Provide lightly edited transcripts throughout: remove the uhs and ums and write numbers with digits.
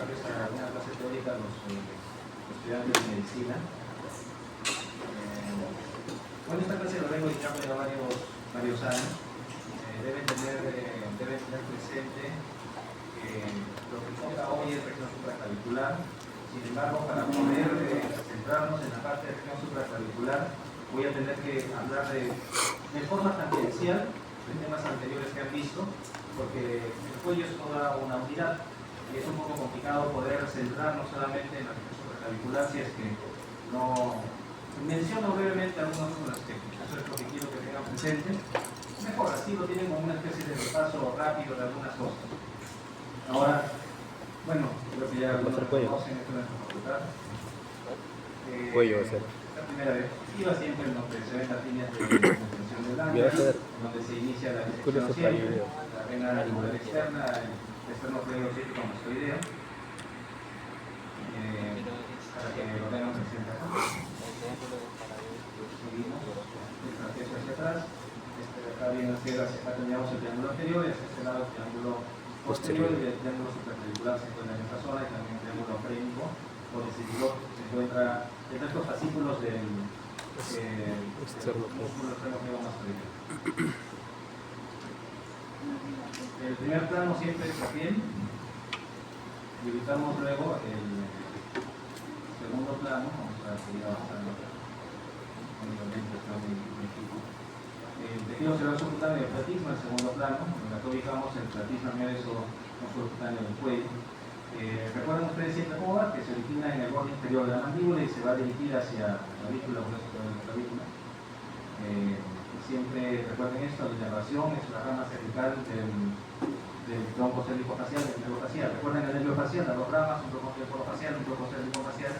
darles una clase teórica a los estudiantes de medicina. Bueno, esta clase la vengo dictando ya varios años. Deben tener presente que lo que toca hoy es región supraclavicular. Sin embargo, para poder centrarnos en la parte de región supraclavicular, voy a tener que hablar de forma tangencial de temas anteriores que han visto, porque el cuello es toda una unidad y es un poco complicado poder centrarnos solamente en la región supraclavicular si es que no menciono brevemente algunos aspectos. Eso es lo que quiero que tengan presente. Mejor así lo tienen como una especie de repaso rápido de algunas cosas. Ahora, bueno, creo que ya algunos conocen esto en nuestra facultad. Cuello, va a ser. La primera vez iba siempre en lo que se ven las líneas de extensión del ángulo, donde se inicia la disección siempre, la vena angular externa, el externo cleidotípico mastoideo, para que lo tengan presente acá. Seguimos, el trapecio hacia atrás, acá viene hacia acá teníamos el triángulo anterior, y hacia este lado el triángulo posterior, y el triángulo supraclavicular se encuentra en esta zona, y también el triángulo frénico, donde se encuentra entre estos fascículos del músculo externo mastoideo. El primer plano siempre es la piel, y ubicamos luego el segundo plano. Vamos a seguir avanzando acá. El tejido cerebral subcutáneo del platisma, el segundo plano, donde acá ubicamos el platisma meso subcutáneo del cuello. Recuerden ustedes siempre cómo va, que se origina en el borde inferior de la mandíbula y se va a dirigir hacia la clavícula o la clavícula. Siempre recuerden esto, la inervación es la rama cervical del tronco cérvico-facial, del nervio facial. Recuerden el nervio facial, las dos ramas, un tronco cérvico-facial, un tronco cérvico-facial.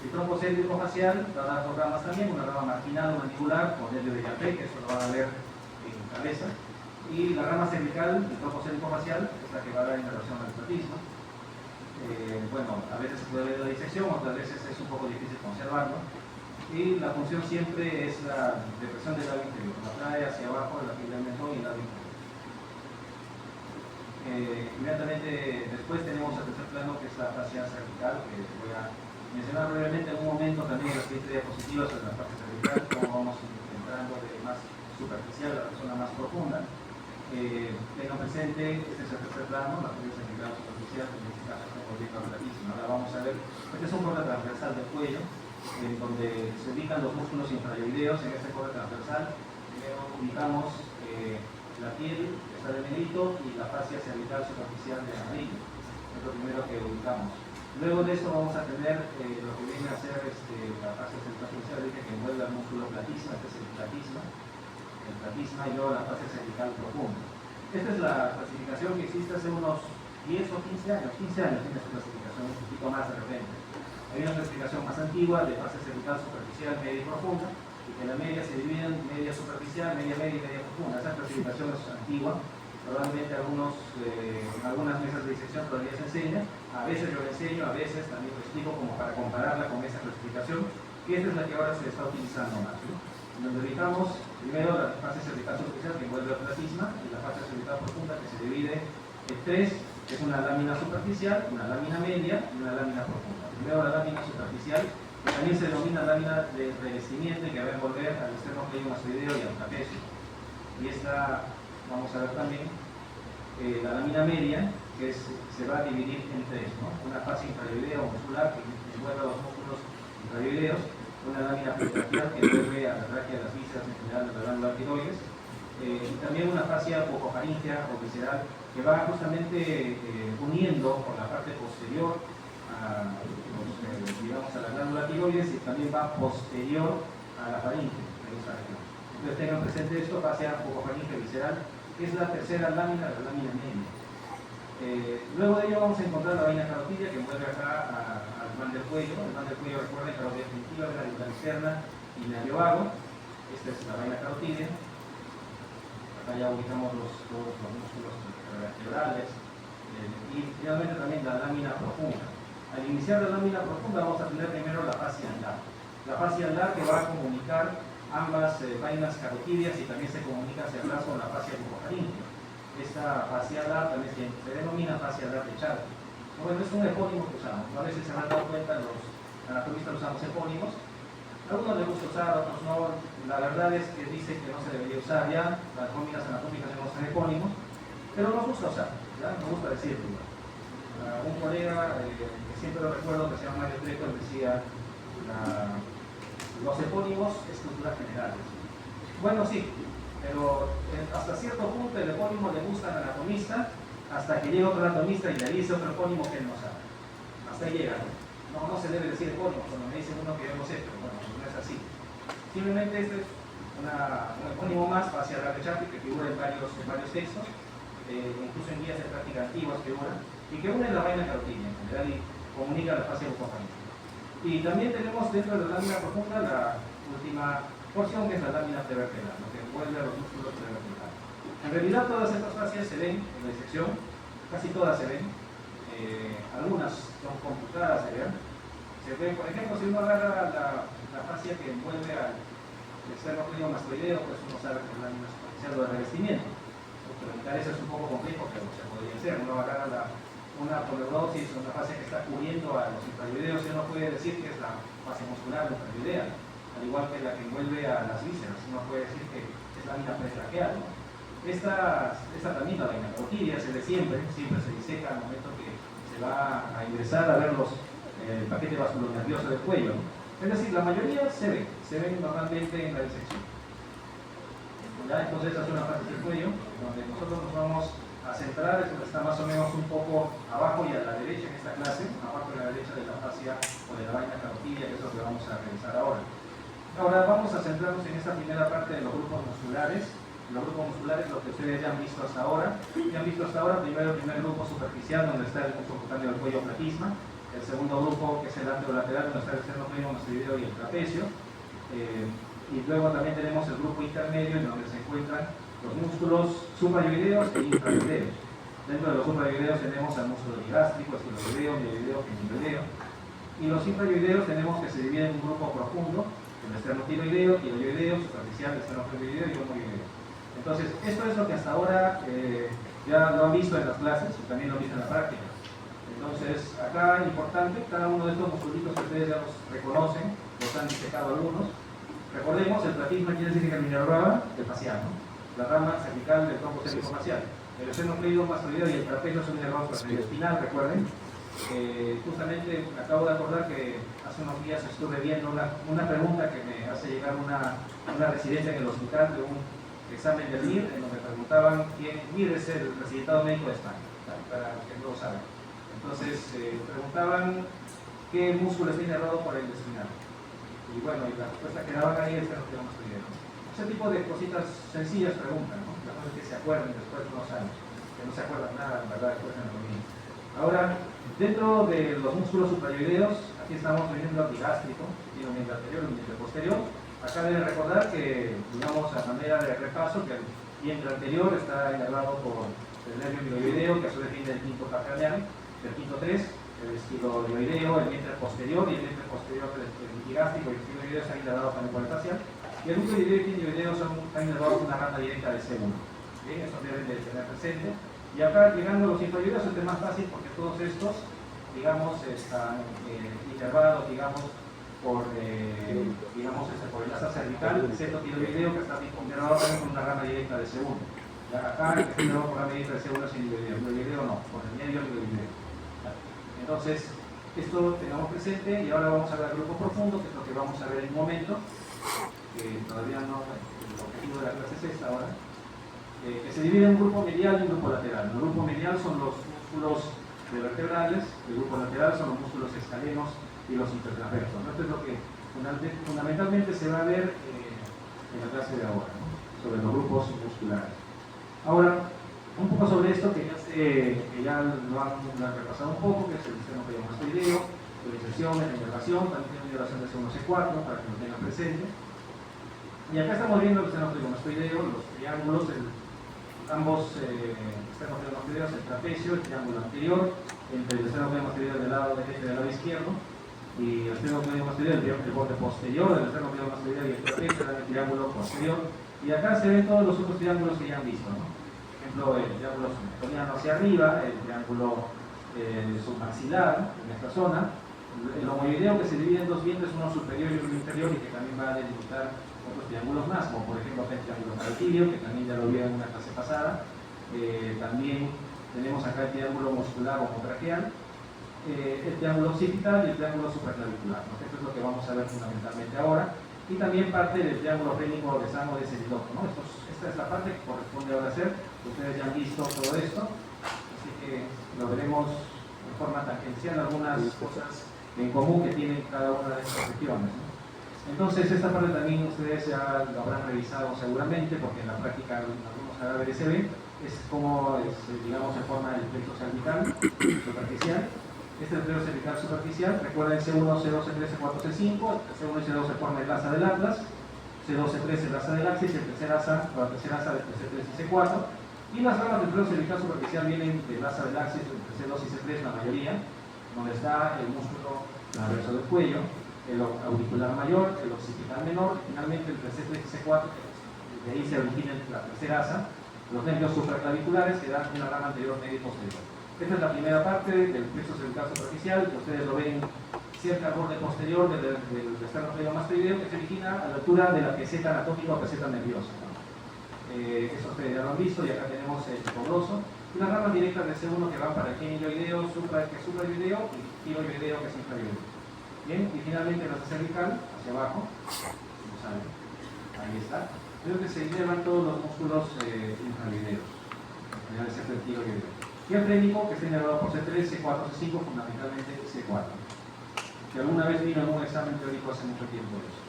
El tronco cérvico-facial va a dar dos ramas también, una rama marginal o mandibular con nervio de Yapé, que eso lo van a ver en cabeza. Y la rama cervical, el tronco cérvico-facial, es la que va a dar inervación al platismo. Bueno, a veces se puede ver la disección, otras veces es un poco difícil conservarlo. Y la función siempre es la depresión del labio inferior, la trae hacia abajo de la fibra del mentón y el labio inferior. Inmediatamente después tenemos el tercer plano, que es la fascia cervical, que voy a mencionar brevemente en un momento también en las siguientes diapositivas en la fascia cervical, cómo vamos entrando de más superficial a la zona más profunda. Tengan presente, este es el tercer plano, la fascia cervical superficial, en este caso está volviendo al platismo. Ahora vamos a ver, este es un corte transversal del cuello, en donde se ubican los músculos infrarioideos. En este corte transversal primero ubicamos la piel, que está de negrito, y la fascia cervical superficial de amarillo. Es lo primero que ubicamos. Luego de esto vamos a tener lo que viene a ser la fascia cervical superficial, que envuelve al músculo platisma. Este es el platisma, y luego la fascia cervical profunda. Esta es la clasificación que existe hace unos 10 o 15 años. 15 años tiene su clasificación, un poquito más de repente. Hay una clasificación más antigua de fascia cervical superficial, media y profunda, y que la media se divide en media superficial, media media y media profunda. Esa clasificación es antigua. Probablemente en algunas mesas de disección todavía se enseña. A veces yo lo enseño, a veces también lo explico como para compararla con esa clasificación, que esta es la que ahora se está utilizando más, ¿no? Donde ubicamos primero la fascia cervical superficial, que envuelve el platisma, y la fascia cervical profunda, que se divide en tres, que es una lámina superficial, una lámina media y una lámina profunda. Primero la lámina superficial, que también se denomina lámina de revestimiento, que va a envolver al externo cleidomastoideo y al trapecio. Y esta vamos a ver también la lámina media, que se va a dividir en tres, ¿no? Una fascia infrarioidea o muscular, que envuelve a los músculos infrarioideos, una lámina pretraquial, que envuelve a la tráquea, a las vísceras en general de la glándula tiroides, y también una fascia bucofaríngea o visceral, que va justamente uniendo por la parte posterior digamos a la glándula tiroides, y también va posterior a la faringe en esa región. Entonces tengan presente esto, fascia bucofaríngea visceral, que es la tercera lámina, la lámina media. Luego de ello vamos a encontrar la vaina carotidia, que envuelve acá al van del cuello. El van del cuello, recuerden, carotidia definitiva, vena auricular externa y nervio vago. Esta es la vaina carotidia. Acá ya ubicamos todos los músculos vertebrales. Y finalmente también la lámina profunda. Al iniciar la lámina profunda vamos a tener primero la fascia alar. La fascia alar, que va a comunicar ambas vainas carotidias y también se comunica hacia atrás con la fascia bucofaríngea. Esta fascia alar también se denomina fascia alar de Charcot. Bueno, es un epónimo que usamos. A veces se me han dado cuenta, los anatomistas usamos epónimos. A algunos les gusta usar, a otros no. La verdad es que dicen que no se debería usar ya. Las nóminas anatómicas no usan epónimos, pero nos gusta usar, ¿ya? Nos gusta decirlo. Un colega que siempre lo recuerdo, que se llama Mario Greco, decía los epónimos es cultura general. Bueno, sí, pero hasta cierto punto el epónimo le gusta al anatomista, hasta que llega otro anatomista y le dice otro epónimo que él no sabe. Hasta ahí llega, ¿no? No se debe decir epónimo, cuando me dicen uno que yo no sé, pero bueno, no es así. Simplemente este es un epónimo más hacia la rechazo que figura en varios textos, incluso en guías de práctica antiguas figuran, y que unen la vaina carotídea en general y comunica la fascia bucofaringea. Y también tenemos dentro de la lámina profunda la última porción, que es la lámina prevertebral, lo que envuelve a los músculos prevertebrales. En realidad todas estas fascias se ven en la disección, casi todas se ven. Algunas son computadas de ver. Se ve, por ejemplo, si uno agarra la fascia que envuelve al esternocleido mastoideo, pues uno sabe que la lámina superficial de revestimiento. Preguntar eso es un poco complejo, pero se podría hacer. Uno agarra una poleurosis, una fascia que está cubriendo a los intravideos, y uno puede decir que es la fascia muscular intravidea, al igual que la que envuelve a las vísceras. Uno puede decir que es la lámina pretraqueal, ¿no? Esta también, la vaina carotídea, se ve siempre se diseca al momento que se va a ingresar a ver el paquete vasculonervioso del cuello. Es decir, la mayoría se ven normalmente en la disección. ¿Ya? Entonces esta es una parte del cuello, donde nosotros nos vamos a centrar, es donde está más o menos un poco abajo y a la derecha en esta clase, abajo y a la derecha de la fascia o de la vaina carotídea, que es lo que vamos a revisar ahora. Ahora vamos a centrarnos en esta primera parte de los grupos musculares. Los grupos musculares, lo que ustedes ya han visto hasta ahora. Primero el primer grupo superficial, donde está el músculo cutáneo del cuello platisma. El segundo grupo, que es el anterolateral, donde está el esternocleido mastoideo y el trapecio. Y luego también tenemos el grupo intermedio, en donde se encuentran los músculos suprayoideos e infrayoideos. Dentro de los suprayoideos tenemos al músculo digástrico, estiloideo, mioideo, genioideo. Y los infrayoideos tenemos que se dividen en un grupo profundo, el esternocleidoideo, tiroideo, superficial, esternocleidoideo y homoioideo. Entonces, esto es lo que hasta ahora ya lo han visto en las clases y también lo han visto en la práctica. Entonces, acá importante, cada uno de estos musculitos que ustedes ya los reconocen, los han disecado algunos. Recordemos, el platisma quiere decir que el minerva del facial, ¿no? La rama cervical del tronco cérvico-facial. El esternocleido mastoideo y el trapecio son inervados por el espinal, recuerden. Justamente me acabo de acordar que hace unos días estuve viendo una pregunta que me hace llegar una residente en el hospital de un examen del MIR, en donde preguntaban quién. MIR es el residentado médico de España, para los que no lo saben. Entonces preguntaban qué músculo está inervado por el espinal. Y bueno, y la respuesta que daban ahí es que no quedamos estudiando. Ese tipo de cositas sencillas preguntan, ¿no? Las cosas que se acuerden después de unos años, que no se acuerdan nada, en verdad, después en lo mismo. Ahora, dentro de los músculos suprayoideos, aquí estamos viendo el digástrico, tiene un miembro anterior y un miembro posterior. Acá deben recordar que, digamos, a manera de repaso, que el miembro anterior está inervado por el nervio mioideo, que a su vez viene del quinto craneal, del quinto 3, el estiloideo, el vientre posterior, y el vientre posterior del digástrico y el estiloideo están inervados también por el facial. Y el uteroideo y el genioideo están inervados por una rama directa del C1. ¿Bien? Eso deben de tener presente. Y acá, llegando a los infrayoideos, es más fácil porque todos estos, digamos, están inervados, digamos, por el asa cervical, excepto tiroideo, que está inervado también con una rama directa del C1. Acá, el que está inervado por la rama directa del C1 es el tiroideo no, por el medio tiroideo. Entonces, esto tengamos presente, y ahora vamos a ver el grupo profundo, que es lo que vamos a ver en un momento, que todavía no, el objetivo de la clase es esta ahora, que se divide en un grupo medial y un grupo lateral. El grupo medial son los músculos vertebrales, el grupo lateral son los músculos escalenos y los intertransversos. Esto es lo que fundamentalmente se va a ver en la clase de ahora, ¿no? Sobre los grupos musculares. Ahora, un poco sobre esto que ya lo han repasado un poco, que es el esternocleido mastoideo, la inserción, la inervación, también tiene una inervación de C1-C4 para que lo tengan presente. Y acá estamos viendo el esternocleido mastoideo, los triángulos, ambos esternocleidos mastoideos, el trapecio, el triángulo anterior, entre el esternocleido mastoideo del lado derecho y del lado izquierdo, y el esternocleido mastoideo, el borde posterior del esternocleido mastoideo y el trapecio, el triángulo posterior. Y acá se ven todos los otros triángulos que ya han visto, ¿no? Por ejemplo, el triángulo somatoiano hacia arriba, el triángulo submaxilar, en esta zona. El homoideo que se divide en dos dientes, uno superior y uno inferior, y que también va a delimitar otros triángulos más, como por ejemplo el triángulo paratilio, que también ya lo vieron en una clase pasada. También tenemos acá el triángulo muscular homotraqueal, el triángulo occipital y el triángulo supraclavicular, ¿no? Esto es lo que vamos a ver fundamentalmente ahora. Y también parte del triángulo fénico de Sano de Celidoto, ¿no? Esta es la parte que corresponde ahora hacer. Ustedes ya han visto todo esto, así que lo veremos de forma tangencial, algunas cosas en común que tienen cada una de estas regiones, ¿no? Entonces, esta parte también ustedes ya lo habrán revisado seguramente, porque en la práctica algunos cadáveres se ven, es como, digamos, se forma el plexo cervical superficial. Este es el plexo cervical superficial. Recuerden C1, C2, C3, C4, C5. C1 y C2 se forma el asa del atlas, C2, C3 el asa del axis, el tercer asa, la tercera asa del C3 y C4. Y las ramas del plexo cervical superficial vienen del asa del axis, entre C2 y C3, la mayoría, donde está el músculo transverso del cuello, el auricular mayor, el occipital menor, finalmente entre C3 y C4, de ahí se origina la tercera asa, los nervios supraclaviculares que dan una rama anterior, media y posterior. Esta es la primera parte del plexo cervical superficial, que ustedes lo ven cerca al borde posterior del esternocleidomastoideo, que se origina a la altura de la peseta anatómica o peseta nerviosa, ¿no? Eso ustedes ya lo han visto, y acá tenemos el hipoglosso, y las ramas directas de C1 que van para el genioideo, que es supraioideo, y tiroideo, que es infraioideo. Bien, y finalmente la cervical, hacia abajo, como saben, ahí está. Creo que se elevan todos los músculos infraioideos, en general excepto el tiroideo. Y el frénico, que está inervado por C3, C4, C5, fundamentalmente C4. Que alguna vez vino en un examen teórico hace mucho tiempo eso.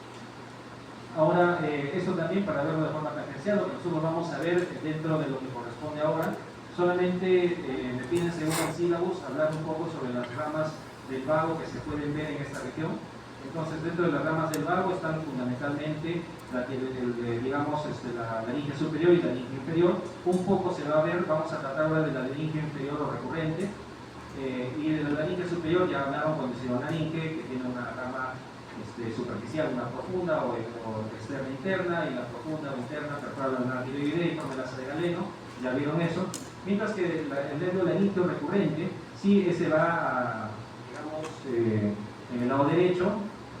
Ahora, esto también, para verlo de forma tangencial, lo que nosotros vamos a ver dentro de lo que corresponde ahora, solamente me piden, según el sílabus, hablar un poco sobre las ramas del vago que se pueden ver en esta región. Entonces, dentro de las ramas del vago están fundamentalmente digamos, la laringe superior y la laringe inferior. Un poco se va a ver, vamos a tratar ahora de la laringe inferior o recurrente, y de la laringe superior ya hablaron con laringe, que tiene una rama superficial, una profunda o externa interna, y la profunda o interna perforada en la tiroidea y forma el asa de Galeno, ya vieron eso. Mientras que el nervio laríngeo recurrente, sí, ese va a, digamos, en el lado derecho,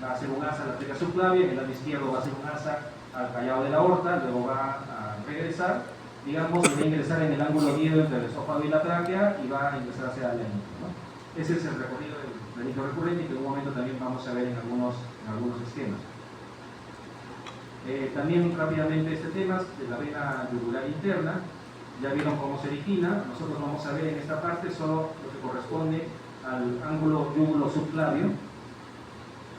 va a hacer un asa a la arteria subclavia, en el lado izquierdo va a hacer un asa al callado de la aorta, luego va a regresar, digamos, y va a ingresar en el ángulo guido entre el esófago y la tráquea, y va a ingresar hacia el laringe, ¿no? Ese es el recorrido del laringe recurrente, y que en un momento también vamos a ver en algunos esquemas. También rápidamente este tema de la vena yugular interna, ya vieron cómo se origina. Nosotros vamos a ver en esta parte solo lo que corresponde al ángulo yúgulo subclavio.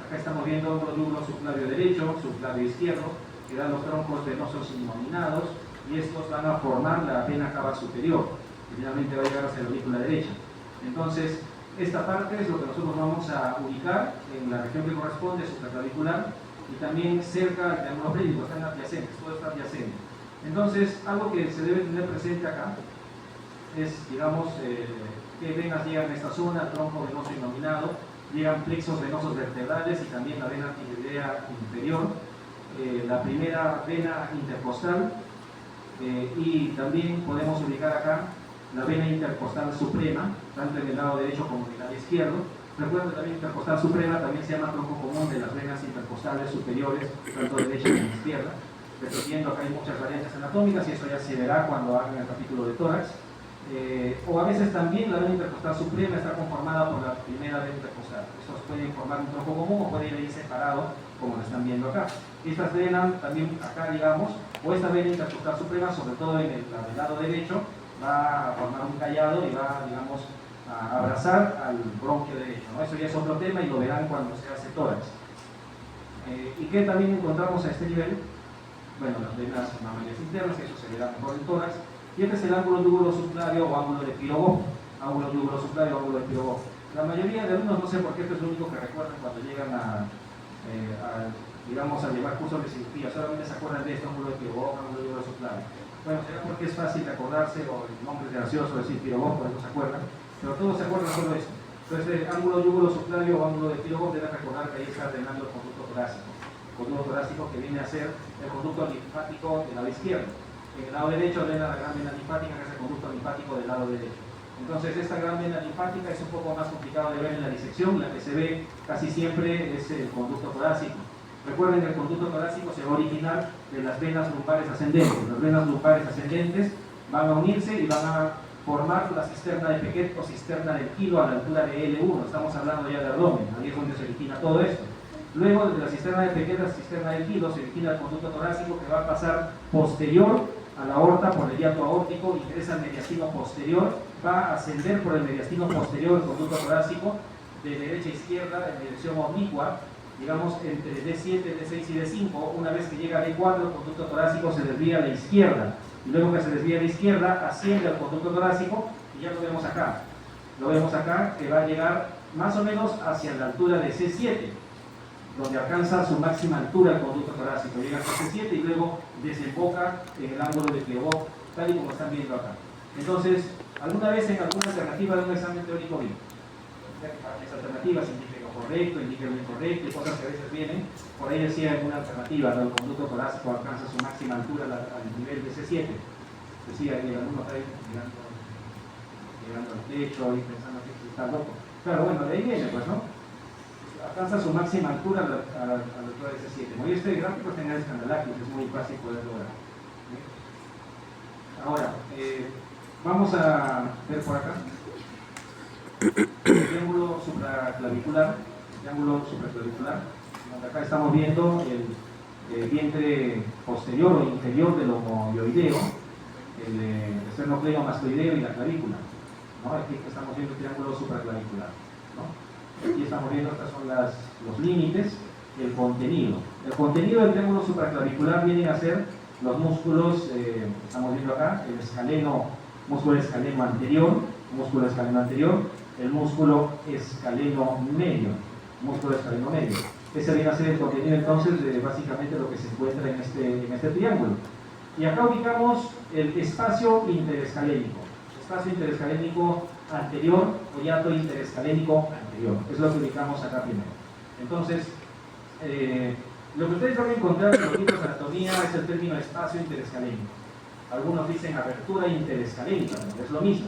Acá estamos viendo ángulo yúgulo subclavio derecho, subclavio izquierdo, que dan los troncos venosos innominados, y estos van a formar la vena cava superior, que finalmente va a llegar hacia la aurícula derecha. Entonces, esta parte es lo que nosotros vamos a ubicar en la región que corresponde, supraclavicular, y también cerca del triángulo frénico, están adyacentes, todo está adyacente. Entonces, algo que se debe tener presente acá es, digamos, qué venas llegan a esta zona, tronco venoso innominado, llegan plexos venosos vertebrales y también la vena tiroidea inferior, la primera vena intercostal, y también podemos ubicar acá la vena intercostal suprema, tanto en el lado derecho como en el lado izquierdo. Recuerden que la vena intercostal suprema también se llama tronco común de las venas intercostales superiores, tanto derecha como izquierda. Resolviendo, acá hay muchas variantes anatómicas, y eso ya se verá cuando hagan el capítulo de tórax. O a veces también la vena intercostal suprema está conformada por la primera vena intercostal. Estos pueden formar un tronco común o pueden ir separado, como lo están viendo acá. Estas venas también acá, digamos, o esta vena intercostal suprema, sobre todo en el lado derecho, va a formar un callado y va, digamos, a abrazar al bronquio derecho, ¿no? Eso ya es otro tema y lo verán cuando se hace tórax. ¿Y qué también encontramos a este nivel? Bueno, las venas mamarias internas, que eso se verá mejor en tórax. Y este es el ángulo yúgulo subclavio o ángulo de Pirogov. Ángulo yúgulo subclavio o ángulo de Pirogov. La mayoría de alumnos, no sé por qué, esto es lo único que recuerdan cuando llegan digamos, a llevar cursos de cirugía. Solamente se acuerdan de esto, ángulo de Pirogov, ángulo yúgulo subclavio. Bueno, será porque es fácil de acordarse, o el nombre es gracioso decir Pirogov, por eso se acuerdan. Pero todos se acuerdan solo de esto. Entonces, el ángulo yúgulo subclavio o ángulo de Pirogov, deben recordar que ahí está drenando el conducto torácico. Conducto torácico que viene a ser el conducto linfático del lado izquierdo. En el lado derecho drena la gran vena linfática, que es el conducto linfático del lado derecho. Entonces esta gran vena linfática es un poco más complicado de ver en la disección. La que se ve casi siempre es el conducto torácico. Recuerden que el conducto torácico se va a originar de las venas lumbares ascendentes. Las venas lumbares ascendentes van a unirse y van a formar la cisterna de Pequet o cisterna del kilo a la altura de L1. Estamos hablando ya de abdomen, ahí es donde se origina todo esto. Luego, desde la cisterna de Pequet a la cisterna del kilo se origina el conducto torácico, que va a pasar posterior a la aorta por el hiato aórtico, ingresa al mediastino posterior, va a ascender por el mediastino posterior el conducto torácico de derecha a izquierda en dirección oblicua, digamos entre D7, D6 y D5. Una vez que llega a D4, el conducto torácico se desvía a la izquierda, y luego que se desvía a la izquierda asciende al conducto torácico, y ya lo vemos acá. Lo vemos acá, que va a llegar más o menos hacia la altura de C7, donde alcanza su máxima altura el conducto torácico, llega hasta C7 y luego desemboca en el ángulo de Clebot, tal y como están viendo acá. Entonces, alguna vez en alguna alternativa de un examen teórico vi, las alternativas indican lo correcto, indican lo incorrecto, y cosas que a veces vienen, por ahí decía en una alternativa, ¿no? El conducto torácico alcanza su máxima altura al nivel de C7, decía, y el alumno está ahí llegando al techo y pensando que está loco. Claro, bueno, de ahí viene, pues, ¿no? Alcanza su máxima altura a la altura de C7. Como este gráfico está en el escandalactus, es muy fácil poder lograr. Ahora, vamos a ver por acá el triángulo supraclavicular, donde acá estamos viendo el vientre posterior o inferior del homoioideo, el esternocleidomastoideo y la clavícula, ¿no? Aquí estamos viendo el triángulo supraclavicular, ¿no? Aquí estamos viendo, estos son los límites, el contenido. El contenido del triángulo supraclavicular vienen a ser los músculos, estamos viendo acá, el escaleno, músculo escaleno anterior, el músculo escaleno medio, Ese viene a ser el contenido entonces de básicamente lo que se encuentra en este triángulo. Y acá ubicamos el espacio interescalénico anterior o hiato interescalénico anterior. Es lo que ubicamos acá primero. Entonces, lo que ustedes van a encontrar en los libros de anatomía es el término espacio interescalénico. Algunos dicen abertura interescalénica, es lo mismo.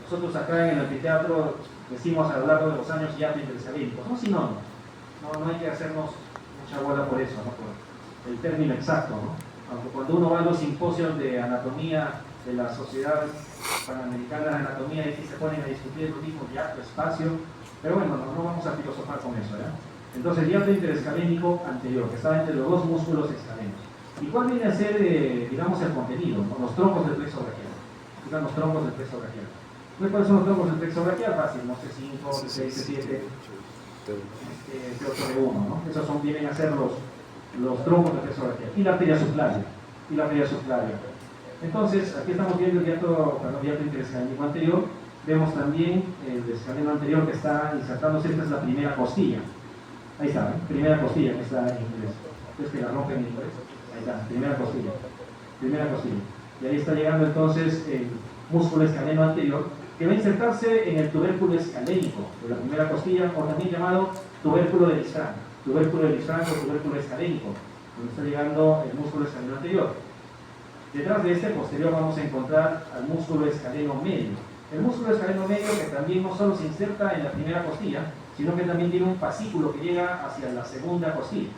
Nosotros acá en el anfiteatro decimos a lo largo de los años hiato interescalénico. Son sinónimos. No hay que hacernos mucha bola por eso, ¿no? Por el término exacto, ¿no? Aunque cuando uno va a los simposios de anatomía de la Sociedad Panamericana de Anatomía, y se ponen a discutir lo mismo, hiato, espacio, pero bueno, no vamos a filosofar con eso, ¿ya? Entonces, hiato interescalénico anterior, que está entre los dos músculos escalenos. ¿Y cuál viene a ser, digamos, el contenido? ¿No? Los troncos del plexo braquial. Están los troncos del plexo braquial. ¿Cuáles son los troncos del plexo braquial? Fácil, ¿no? C5, C6, C7, C8 de 1, ¿no? Esos vienen a ser los troncos del plexo braquial. Y la arteria subclavia. Entonces, aquí estamos viendo el hiato interescalénico anterior. Vemos también el escaleno anterior que está insertándose. Esta es la primera costilla. Ahí está, primera costilla, que está en inglés. Es que la rompen en inglés. Ahí está, primera costilla. Y ahí está llegando entonces el músculo escaleno anterior, que va a insertarse en el tubérculo escalénico de la primera costilla, o también llamado tubérculo de Lisfranc o tubérculo escalénico, donde está llegando el músculo escaleno anterior. Detrás de este posterior vamos a encontrar al músculo escaleno medio. El músculo escaleno medio, que también no solo se inserta en la primera costilla, sino que también tiene un fascículo que llega hacia la segunda costilla.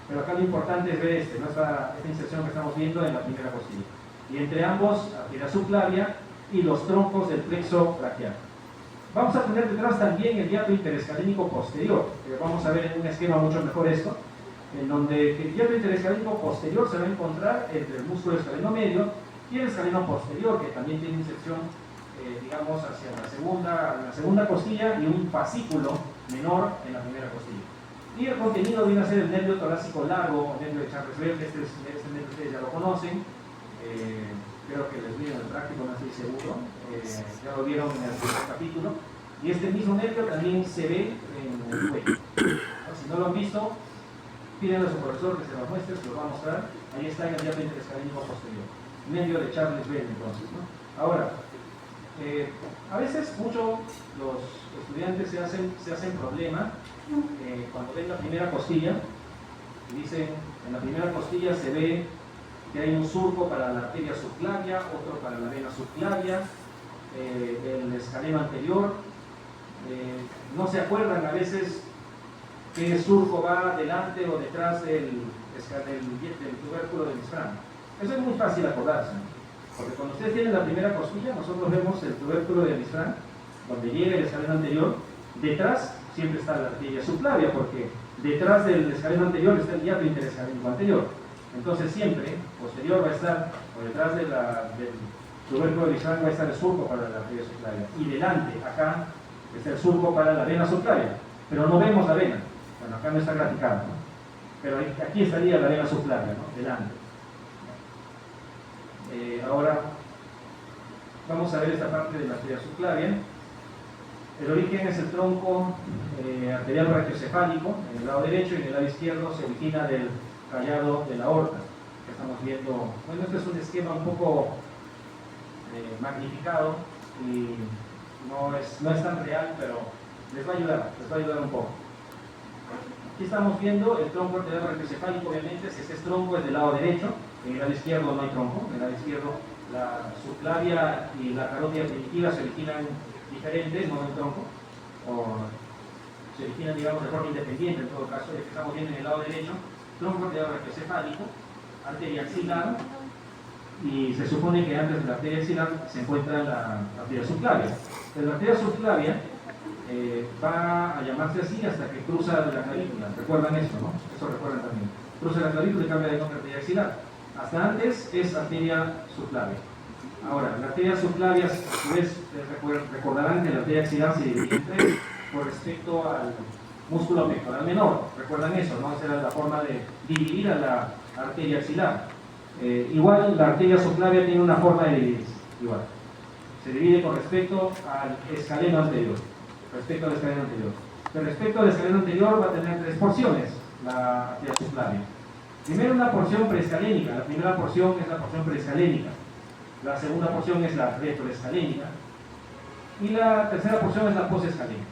Pero acá lo importante es ver esta inserción que estamos viendo en la primera costilla. Y entre ambos, arteria subclavia y los troncos del plexo braquial. Vamos a tener detrás también el hiato interescalénico posterior, que vamos a ver en un esquema mucho mejor esto, en donde el hiato interescalénico posterior se va a encontrar entre el músculo escaleno medio y el escaleno posterior, que también tiene inserción, digamos, hacia la segunda costilla y un fascículo menor en la primera costilla. Y el contenido viene a ser el nervio torácico largo, o nervio de Charles-Bell, este nervio ustedes ya lo conocen, creo que les vieron en el práctico, no estoy seguro, ya lo vieron en el primer capítulo, y este mismo nervio también se ve en el cuello. Si no lo han visto, pídenle a su profesor que se lo muestre, se lo va a mostrar. Ahí está en el hiato interescalénico posterior, nervio de Charles-Bell, entonces, ¿no? Ahora, a veces los estudiantes se hacen problema cuando ven la primera costilla y dicen, en la primera costilla se ve que hay un surco para la arteria subclavia, otro para la vena subclavia, el escaleno anterior. No se acuerdan a veces qué surco va delante o detrás del tubérculo del Mizrán. Eso es muy fácil acordarse, ¿no? Porque cuando ustedes tienen la primera cosquilla, nosotros vemos el tubérculo del Mizrán, donde llega el escaleno anterior. Detrás siempre está la arteria subclavia, porque detrás del escaleno anterior está el hiato interescaleno anterior. Entonces siempre, posterior va a estar, o detrás del tubérculo del Mizrán va a estar el surco para la arteria subclavia. Y delante, acá, está el surco para la vena subclavia. Pero no vemos la vena. Bueno, acá no está graficado, ¿no? Pero aquí estaría la vena subclavia, ¿no? Delante. Ahora vamos a ver esta parte de la arteria subclavia. El origen es el tronco arterial brachiocefálico en el lado derecho, y en el lado izquierdo se origina del callado de la aorta, que estamos viendo. Bueno, este es un esquema un poco magnificado y no es tan real, pero les va a ayudar un poco. Aquí estamos viendo el tronco arterial brachiocefálico. Obviamente, si este tronco es del lado derecho, en el lado izquierdo no hay tronco. En el lado izquierdo la subclavia y la carótida primitiva se originan diferentes, no hay tronco, o se originan, digamos, de forma independiente. En todo caso, estamos viendo en el lado derecho tronco arterial brachiocefálico, arteria axilar, y se supone que antes de la arteria axilar se encuentra la arteria subclavia. La arteria subclavia va a llamarse así hasta que cruza la clavícula. ¿Recuerdan eso, no? Eso recuerdan también. Cruza la clavícula y cambia de nombre a arteria axilar. Hasta antes es arteria subclavia. Ahora, la arteria subclavia, a su vez, recordarán que la arteria axilar se divide en tres con respecto al músculo pectoral menor. ¿Recuerdan eso, no? Esa era la forma de dividir a la arteria axilar. Igual la arteria subclavia tiene una forma de dividirse. Igual. Se divide con respecto al escaleno anterior. Respecto al escaleno anterior. Pero respecto al escaleno anterior va a tener tres porciones la arteria subclavia. Primero, una porción preescalénica. La primera porción es la porción preescalénica. La segunda porción es la retroescalénica. Y la tercera porción es la posescalénica.